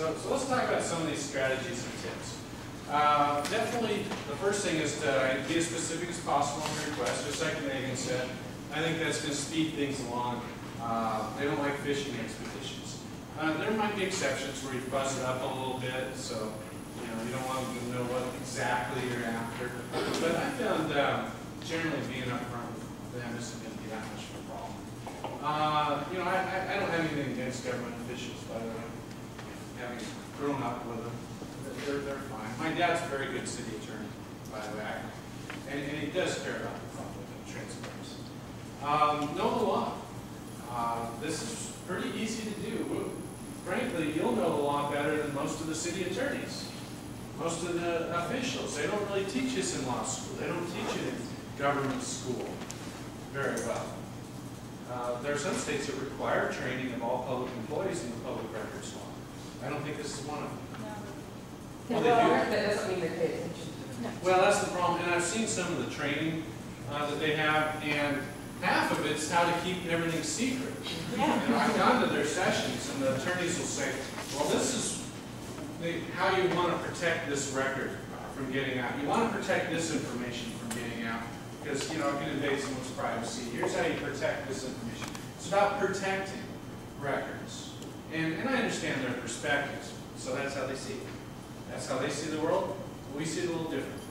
So let's talk about some of these strategies and tips. Definitely, the first thing is to be as specific as possible in your request, just like Megan said. I think that's going to speed things along. They don't like fishing expeditions. There might be exceptions where you fuss it up a little bit, so you don't want them to know what exactly you're after. But I found generally being upfront with them isn't going to be that much of a problem. I don't have anything against government officials, by the way. Having grown up with them, they're fine. My dad's a very good city attorney, by the way, and he does care about the public and transparency. Know the law. This is pretty easy to do. Frankly, you'll know the law better than most of the city attorneys, most of the officials. They don't really teach us in law school. They don't teach it in government school very well. There are some states that require training of all public employees in the public records law. I don't think this is one of them. No. Well, That doesn't mean they pay attention to it. Well, that's the problem. And I've seen some of the training that they have, and half of it's how to keep everything secret. Yeah. I've gone to their sessions, and the attorneys will say, well, this is how you want to protect this record from getting out. You want to protect this information from getting out, because it can invade someone's privacy. Here's how you protect this information. It's about protecting records. And I understand their perspectives, so that's how they see it. That's how they see the world. We see it a little different.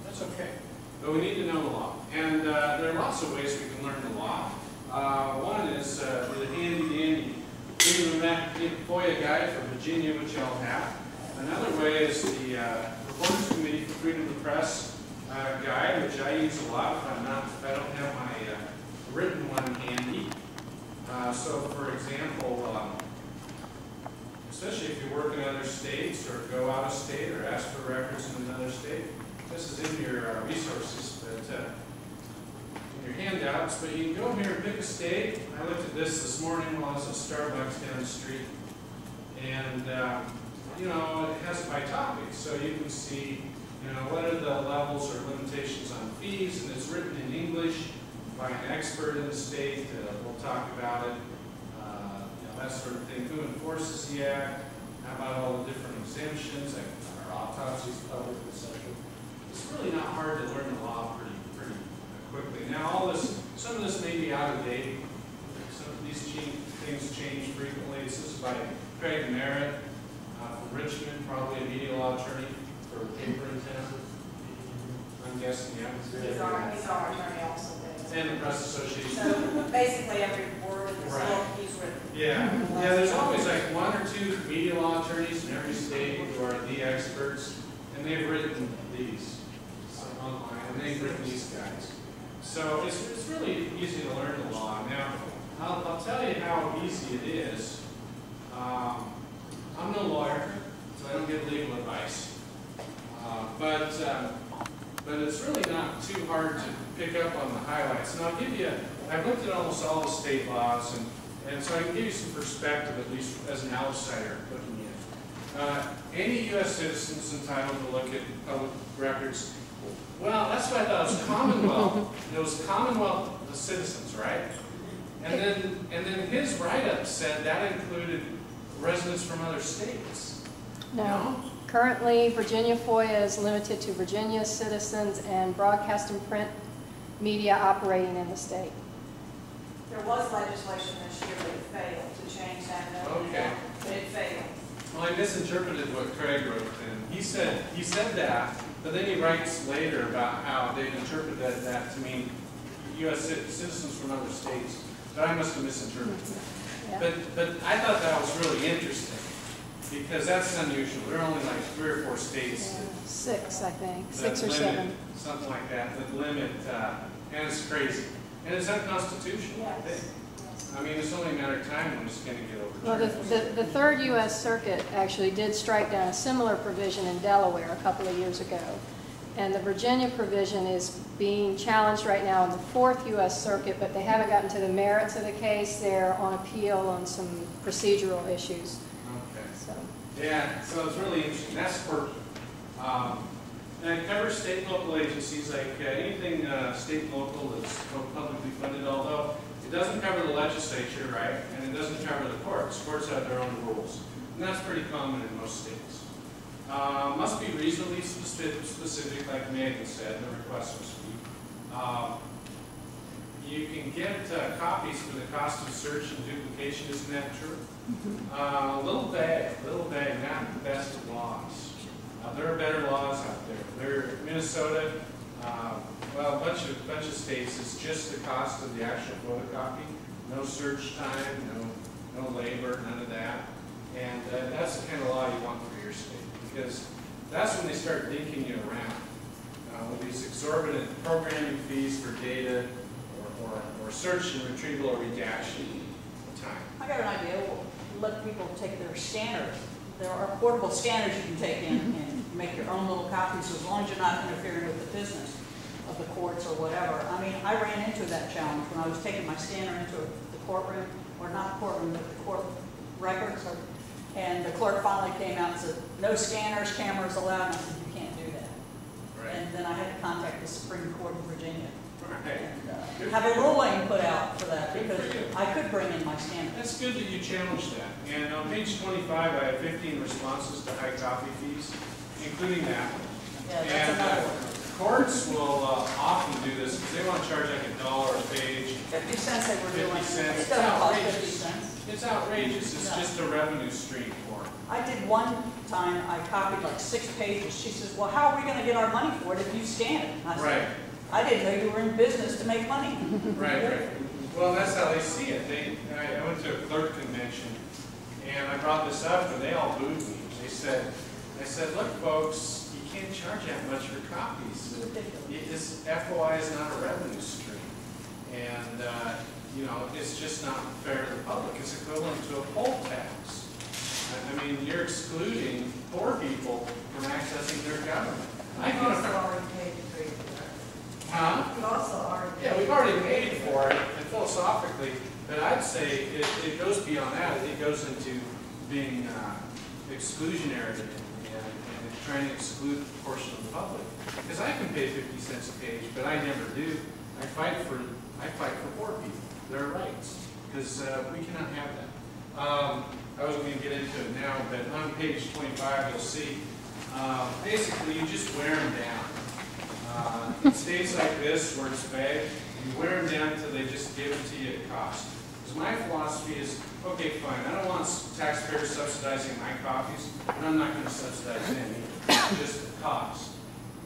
That's okay. But we need to know the law. And there are lots of ways we can learn the law. One is the handy-dandy FOIA guide for Virginia, which y'all have. Another way is the Reporters Committee for Freedom of the Press guide, which I use a lot if I don't have my written one handy. So, for example, especially if you work in other states or go out of state or ask for records in another state, this is in your resources, but in your handouts. But you can go here and pick a state. I looked at this morning while I was at Starbucks down the street, and it has it by topic, so you can see what are the levels or limitations on fees, and it's written in English by an expert in the state. We'll talk about it. That sort of thing. Who enforces the act? How about all the different exemptions? Are autopsies public, etc. It's really not hard to learn the law pretty quickly. Now, some of this may be out of date. Some of these things change frequently. This is by Craig Merritt from Richmond, probably a media law attorney for a paper in town. I'm guessing, yeah. He's our attorney also. And the Press Association. So basically every word in this book he's written. Yeah, there's always like one or two media law attorneys in every state who are the experts, and they've written these online, and they've written these guys. So it's really easy to learn the law. Now, I'll tell you how easy it is. I'm no lawyer, so I don't give legal advice. But it's really not too hard to pick up on the highlights. And I've looked at almost all the state laws, and so I can give you some perspective, at least as an outsider looking in. Any U.S. citizen is entitled to look at public records. Well, that's what I thought. It was Commonwealth. It was Commonwealth of citizens, right? And then his write-up said that included residents from other states. No. Currently, Virginia FOIA is limited to Virginia citizens and broadcast and print media operating in the state. There was legislation this year that failed to change that. Okay. But it failed. Well, I misinterpreted what Craig wrote then. He said that, but then he writes later about how they interpreted that to mean U.S. citizens from other states. But I must have misinterpreted that. Yeah. But I thought that was really interesting, because that's unusual. There are only like 3 or 4 states. Yeah, 6, I think. 6 or limit, 7. Something like that limit, and it's crazy. And it's unconstitutional, I think. I mean, it's only a matter of time when it's going to get overturned. Well, the Third U.S. Circuit actually did strike down a similar provision in Delaware a couple of years ago. And the Virginia provision is being challenged right now in the Fourth U.S. Circuit, but they haven't gotten to the merits of the case. They're on appeal on some procedural issues. Okay. So. Yeah, so it's really interesting. That's for, and it covers state and local agencies, like anything state and local that's publicly funded, although it doesn't cover the legislature, right? And it doesn't cover the courts. Courts have their own rules. And that's pretty common in most states. Must be reasonably specific, like Megan said, the request was fee. You can get copies for the cost of search and duplication, isn't that true? Little bag, not the best of laws. There are better laws out there. Minnesota, well, a bunch of states, it's just the cost of the actual photocopy. No search time, no labor, none of that. And that's the kind of law you want for your state, because that's when they start dinking you around with these exorbitant programming fees for data or search and retrieval or redaction time. I got an idea. We'll let people take their scanners. There are portable scanners you can take in and make your own little copies as long as you're not interfering with the business of the courts or whatever. I mean, I ran into that challenge when I was taking my scanner into the courtroom, or not courtroom, but the court records. And the clerk finally came out and said, no scanners, cameras allowed. And I said, you can't do that. Right. And then I had to contact the Supreme Court of Virginia. Right. And have a ruling put out for that, because I could bring in my scanner. That's good that you challenged that. And on page 25, I have 15 responses to high copy fees, including that one. Yeah, that's And another one. courts will often do this because they want to charge like $1 a page. 50 cents they were 50 doing. cents. It's gonna cost 50 outrageous. cents. It's outrageous. It's No. just a revenue stream for them. I did one time, I copied like 6 pages. She says, well, how are we gonna get our money for it if you scan it? I said, Right. I didn't know you were in business to make money. Right. Well, that's how they see it. I went to a clerk convention, and I brought this up, and they all booed me. I said, look, folks, you can't charge that much for copies. This FOI is not a revenue stream, and it's just not fair to the public. It's equivalent to a poll tax. I mean, you're excluding poor people from accessing their government. We've also already paid to pay for that. Huh? We've also already. Yeah, we've already paid for it, and philosophically, but I'd say it goes beyond that. It goes into being exclusionary and trying to exclude a portion of the public. Because I can pay 50 cents a page, but I never do. I fight for poor people, their rights, because we cannot have that. I wasn't going to get into it now, but on page 25, you'll see, basically, you just wear them down. In states like this, where it's vague, you wear them down until they just give it to you at cost. Because my philosophy is, okay, fine, I don't want taxpayers subsidizing my copies, and I'm not going to subsidize them either, just the cost.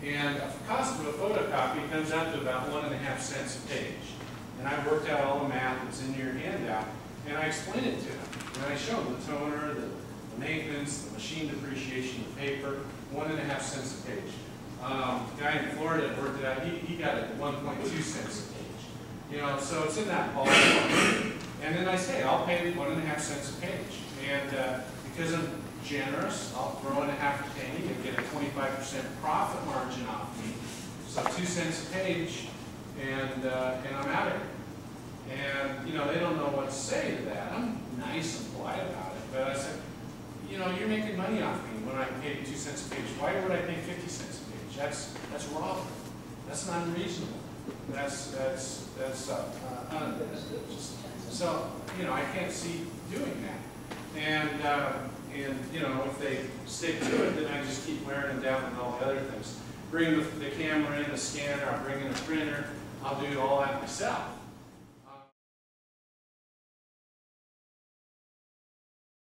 And the cost of a photocopy comes out to about 1.5 cents a page. And I've worked out all the math that's in your handout, and I explain it to them. And I show them the toner, the maintenance, the machine depreciation, the paper, 1.5 cents a page. Guy in Florida worked it out. He got it at 1.2 cents a page. So it's in that ballpark. And then I say, I'll pay 1.5 cents a page. And because I'm generous, I'll throw in a half a penny and get a 25% profit margin off me. So 2 cents a page, and I'm out of here. And they don't know what to say to that. I'm nice and polite about it, but I said, you're making money off me when I pay 2 cents a page. Why would I pay 50 cents a page? That's wrong. That's not unreasonable. That's so I can't see doing that. And if they stick to it, then I just keep wearing them down and all the other things. Bring the camera in, the scanner. I'll bring in a printer. I'll do all that myself.